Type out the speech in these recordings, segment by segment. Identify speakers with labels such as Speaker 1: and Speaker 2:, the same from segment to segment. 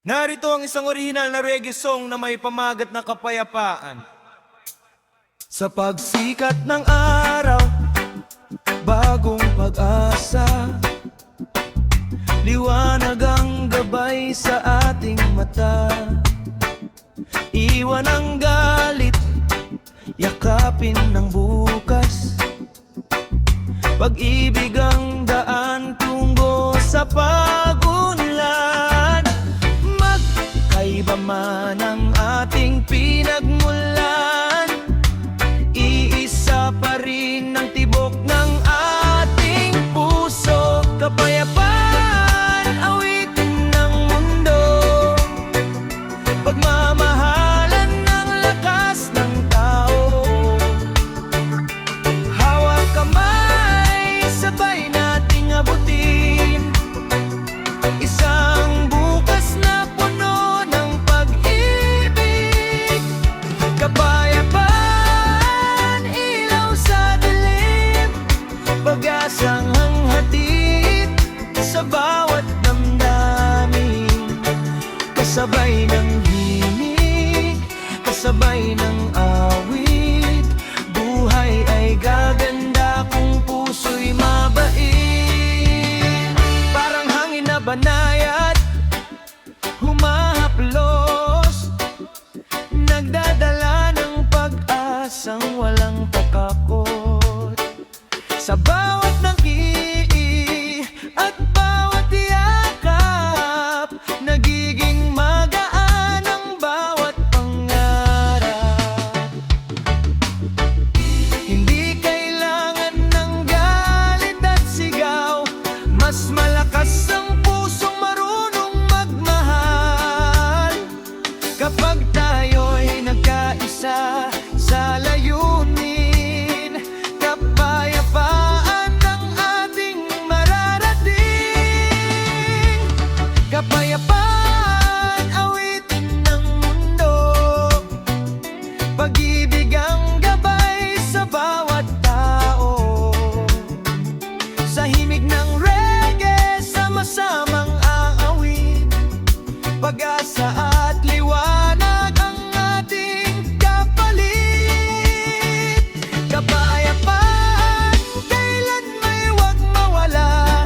Speaker 1: Narito ang isang orihinal na reggae song na may pamagat na kapayapaan. Sa pagsikat ng araw, bagong pag-asa, liwanag ang gabay sa ating mata. Iwan ang galit, yakapin ng bukas, pag-ibig ang daan tungo sa pag-unlad. Magkaiba man ang ating pinagmulan, iisa pa rin ang tibok ng ating puso. Kapayapaan, awitin ng mundo, pagmamahalan ng lakas ng tao. Hawak kamay, sabay nating abutin isang bukas na puno ng pag-ibig. Kapayapaan, ilaw sa dilim, pag-asang hanghatid sa bawat damdamin. Kasabay ng himig, kasabay ng awit, buhay ay gaganda kung puso'y mabait. Parang hangin na banayad, humahaplos, nagdadala ng pag-asang walang takakot. Sa bawat nangii at bawat yakap, nagiging magaan ang bawat pangarap. Hindi kailangan ng galit at sigaw, mas malakas ang pusong marunong magmahal. Kapag tayo'y nagkaisa sa layunin, kapayapaan ang ating mararating. Kapayapaan, awitin ng mundo, pag-ibig ang gabay sa bawat tao. Sa himig ng reggae, sama-samang aawit, pag-asa at liwanag ang ating kapalit. Kapayapaan, kailan may huwag mawala,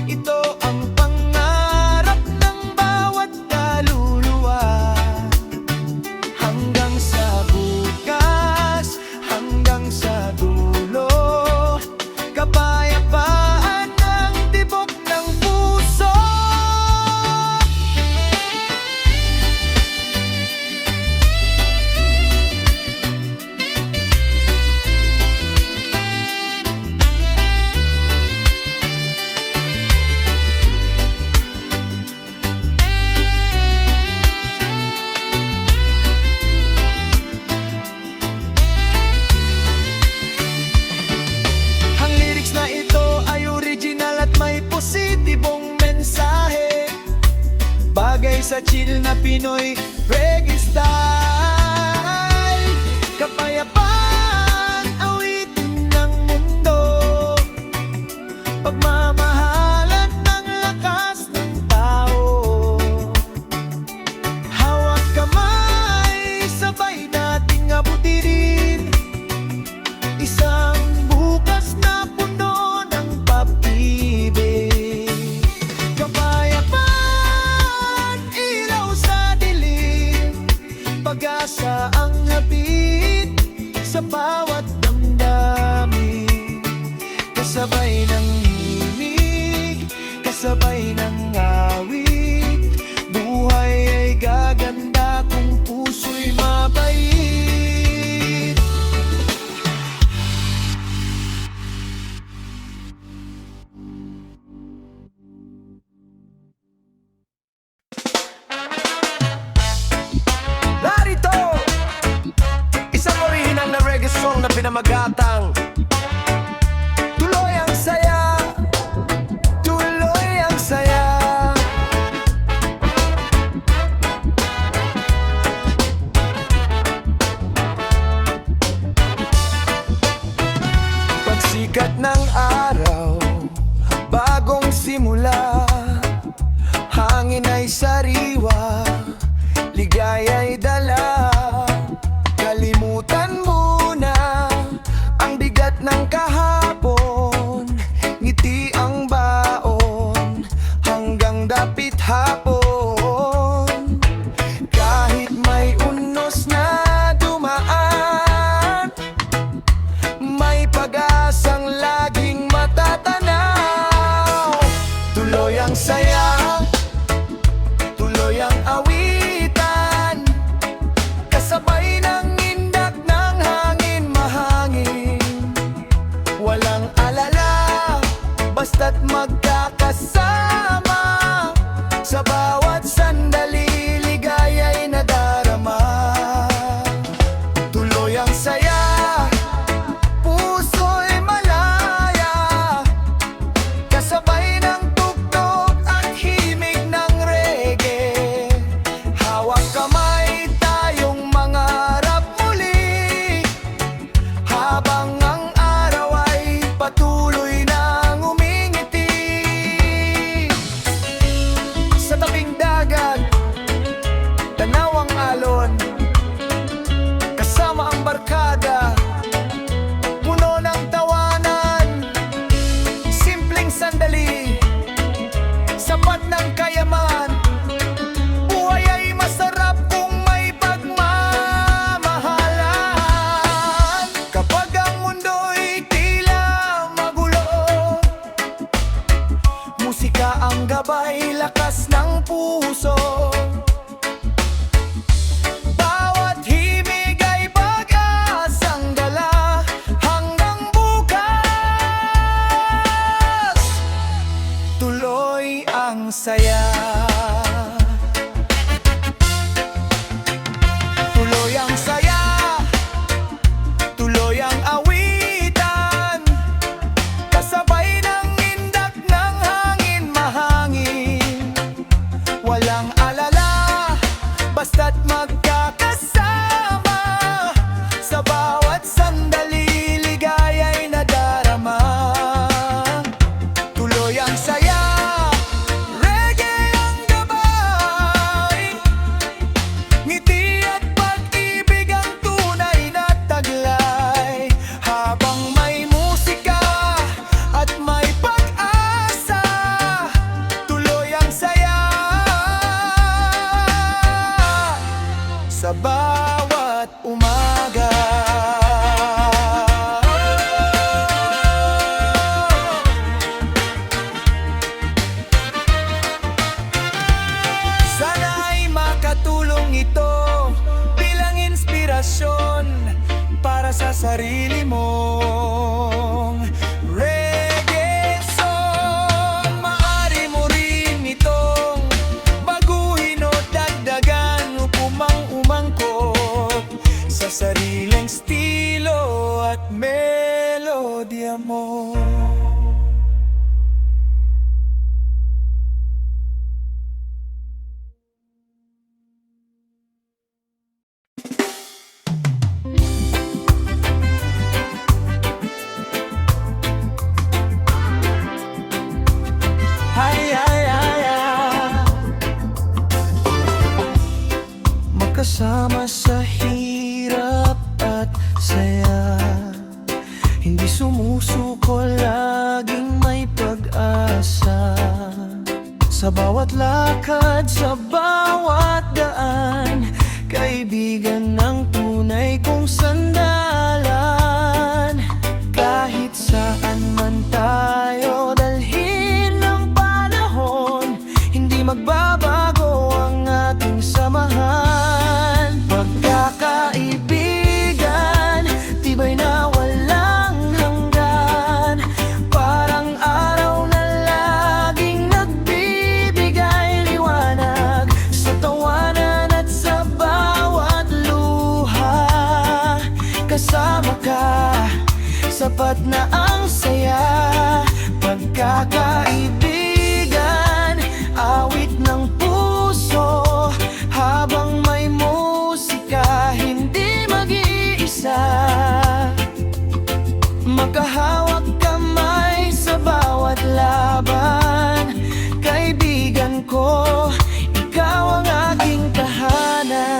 Speaker 1: ito ang pangarap ng bawat kaluluwa. Hanggang sa bukas, hanggang sa dulo, kapayapaan ang tibok ng puso. Ang lyrics na ito ay original at may positibong mensahe, bagay sa chill na Pinoy reggae style. Kapayapaan, awitin ng mundo, pagmamahalan ng lakas ng tao. Hawak kamay, sabay nating abutin isang bukas na puno ng pag-ibig. Kapayapaan, ilaw sa dilim, pag-asa ang hapit sa bawat damdamin. Kasabay ng himig, kasabay ng awit, buhay ay gaganda kung puso'y mabait. Narito, isang original na reggae song na pinamagatang tuloy ang saya, tuloy ang saya. Pagsikat ng araw, bagong simula, hangin ay sariwa, ligaya'y dala. Kalimutan muna ang bigat ng kahapon, ngiti ang baon hanggang dapit hapon. Kahit may unos na dumaan, may pag-asang laging matatanaw. Tuloy ang saya, tuloy ang awitan, kasabay ng indak ng hangin mahangin. Walang alala, basta't magkakasama, sa bawat sandali ligaya'y nadarama. Tuloy ang saya, puso'y malaya, kasabay ng tugtog at himig ng reggae. Hawak kamay, tayong mangarap muli, habang ang araw ay patuloy nang umingiti. Sa tabing dagat, tanaw ang alon, kasama ang barkada, puno ng tawanan. Simpleng sandali, sapat ng kayaman. Buhay ay masarap kung may pagmamahalan. Kapag ang mundo'y tila magulo, musika ang gabay, lakas ng puso. Bawat himig ay pag-asang dala hanggang bukas. Tuloy ang saya, tuloy ang saya, tuloy ang awitan, kasabay ng indak ng hangin mahangin. Walang alala, basta't magkakasama, sa bawat sandali ligaya'y nadarama. Tuloy ang saya, reggae ang gabay, ngiti at pag-ibig ang tunay na taglay. Habang may musika at may pag-asa, tuloy ang saya, sa bawat umaga. Sana'y makatulong ito bilang inspirasyon para sa sarili mong reggae song. Maari mo rin itong baguhin o dagdagan upang umangkop sa sariling estilo at melodya mo. Ay, ay, ay, ay. Magkasama sa hirap at saya, hindi sumusuko, laging may pag-asa. Sa bawat lakad, sa bawat daan, kaibigan ng tunay kong sandalan. Kahit saan man tayo dalhin ng panahon, hindi magbabago ang ating samahan. Pagkakaibigan, tibay na walang hanggan, parang araw na laging nagbibigay liwanag sa tawanan at sa bawat luha. Kasama ka, sapat na ang saya. Pagkakaibigan, awit ng puso, habang may musika, hindi mag-iisa. Makahawak kamay sa bawat laban, kaibigan ko, ikaw ang aking tahanan.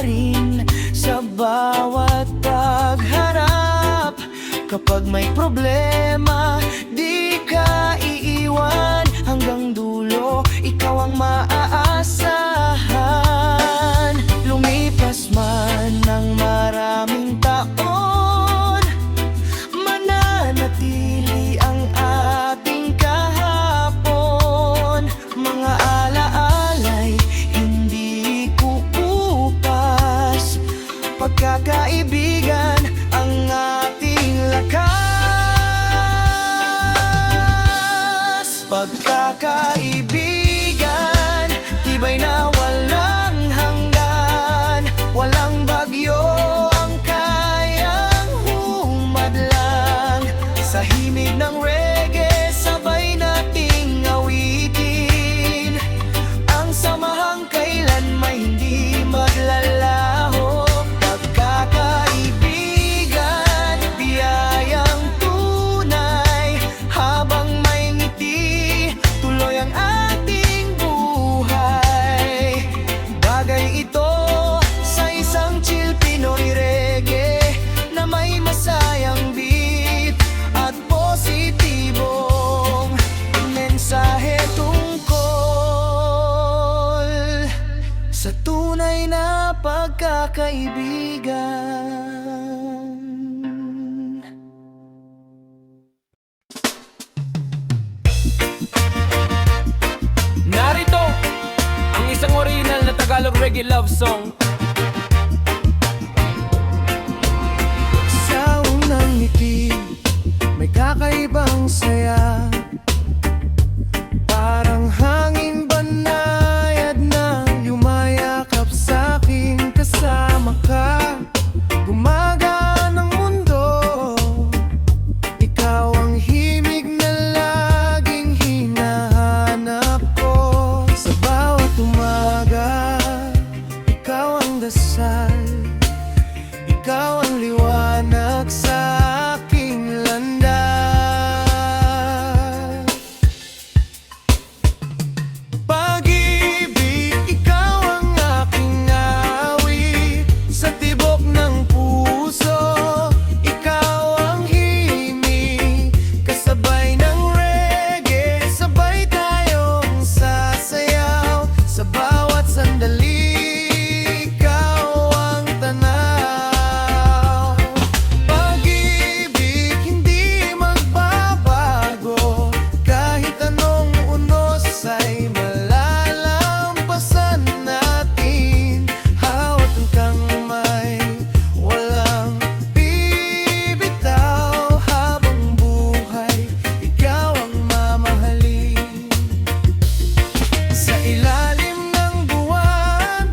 Speaker 1: rin sa bawat pagharap. Kapag may problema, di ka iiwan hanggang dulo, ikaw ang maaasahan. Lumipas man ng maraming taon, mananatili ang ating kahapon. Mga alaalay hindi kukupas, pagkakaibigan ang ating lakas. Pagkakaibigan, tibay na walang hanggan. Walang bagyo ang kayang humadlang. Sa himig ng reggae, sabay nating awitin ang samahang kailanman hindi maglalaho. Pagkakaibigan, biyayang tunay, habang may ngiti, tuloy ang ating buhay. Bagay ito sa isang chill Pinoy reggae na may masayang beat at positibong mensahe tungkol sa tunay na pagkakaibigan.
Speaker 2: Narito ang isang original na Tagalog reggae love song.
Speaker 1: Sa unang ngiti, may kakaibang saya, parang hangin banayad na yumayakap sa'kin. Kasama ka, gumagaan ang mundo. Ikaw ang himig na laging hinahanap ko. Sa bawat umaga, ikaw ang dasal, ikaw ang liwanag sa aking landas. Pag-ibig, ikaw ang aking awit. Sa tibok ng puso, ikaw ang himig. Kasabay ng reggae, sabay tayong sasayaw. Sa bawat sandali, ikaw ang tanaw. Pag-ibig, hindi magbabago. Kahit anong unos ay malalampasan natin. Hawak ang kamay, walang bibitaw. Habang buhay, ikaw ang mamahalin. Sa ilalim ng buwan,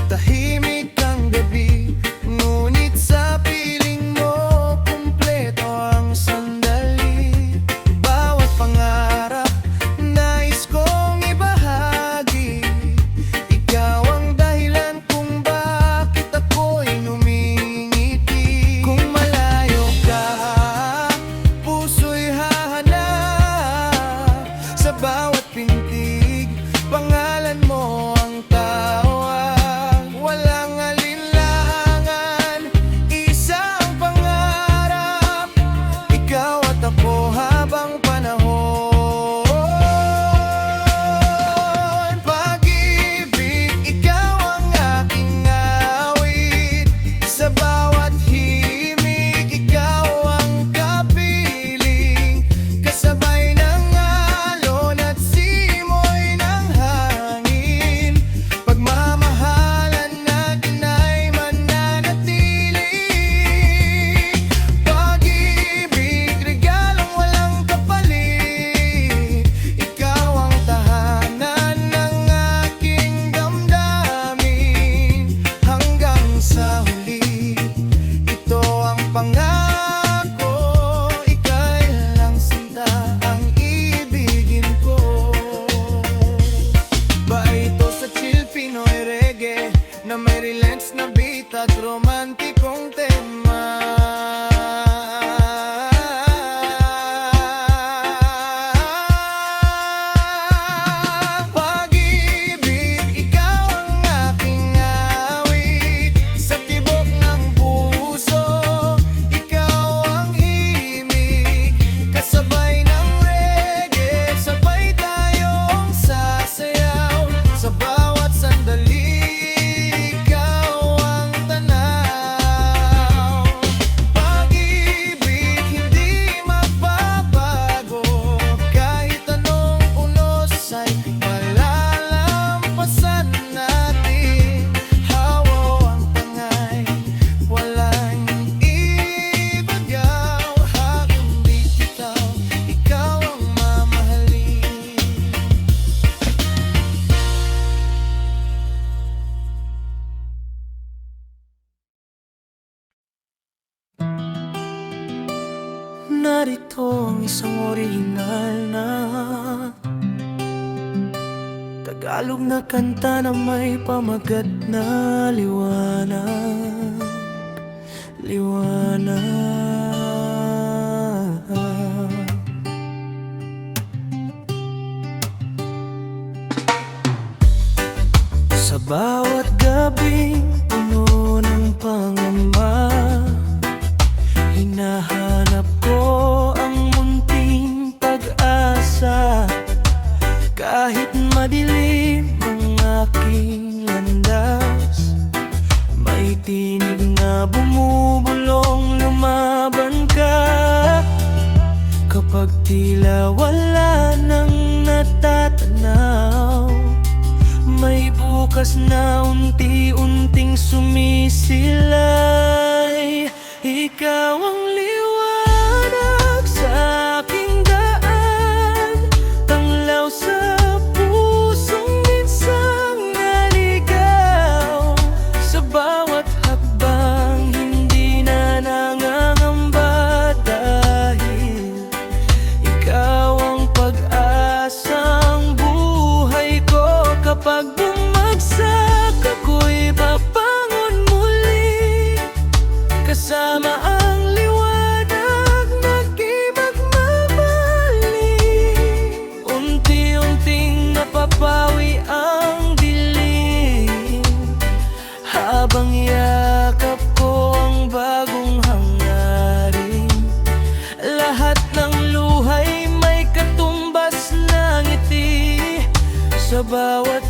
Speaker 1: tahimik ang gabi, ngunit sa piling mo, kumpleto ang sandali. Bawat pangarap, nais kong ibahagi. Ikaw ang dahilan kung bakit ako'y numingiti. Kung malayo ka, puso'y hahanap. Sa bawat pintig, pangalan mo ang tawag. Walang alinlangan, isang pangarap. Ikaw at ako habang panahon. Pag-ibig, ikaw ang aking awit. Sa bawat himig, ikaw ang kapiling. Kasabay ng alon at simoy ng hangin. Pagmamahalan natin ay mananatili. Pag-ibig, regalong walang kapalit. Ikaw ang tahanan ng aking damdamin. Hanggang sa huli, ito ang pangako. Ika'y lang sinta, ang ibigin ko. Ba ito sa chill Pinoy reggae na may relax na beat at romantikong tema. Pag-ibig, ikaw ang aking awit. narito ang isang orihinal na Tagalog na kanta na may pamagat na liwanag, liwanag. Sa bawat gabing puno ng pangamba, hinahanap ko ang munting pag-asa. Kahit madilim ang aking landas, may tinig na bumubulong, lumaban ka. Kapag tila wala nang natatanaw, may bukas na unti-unting sumisilay. Ikaw ang liwanag sa aking daan, tanglaw sa pusong minsang naligaw. Sa bawat hakbang hindi na nangangamba, dahil ikaw ang pag-asang buhay ko. Kapag bumagsak ako'y babangon muli, kasama ang liwanag na magmamali. Unti-unting napapawi ang dilim, habang yakap ko ang bagong hangarin. Lahat ng luhay may katumbas na ngiti, sa bawat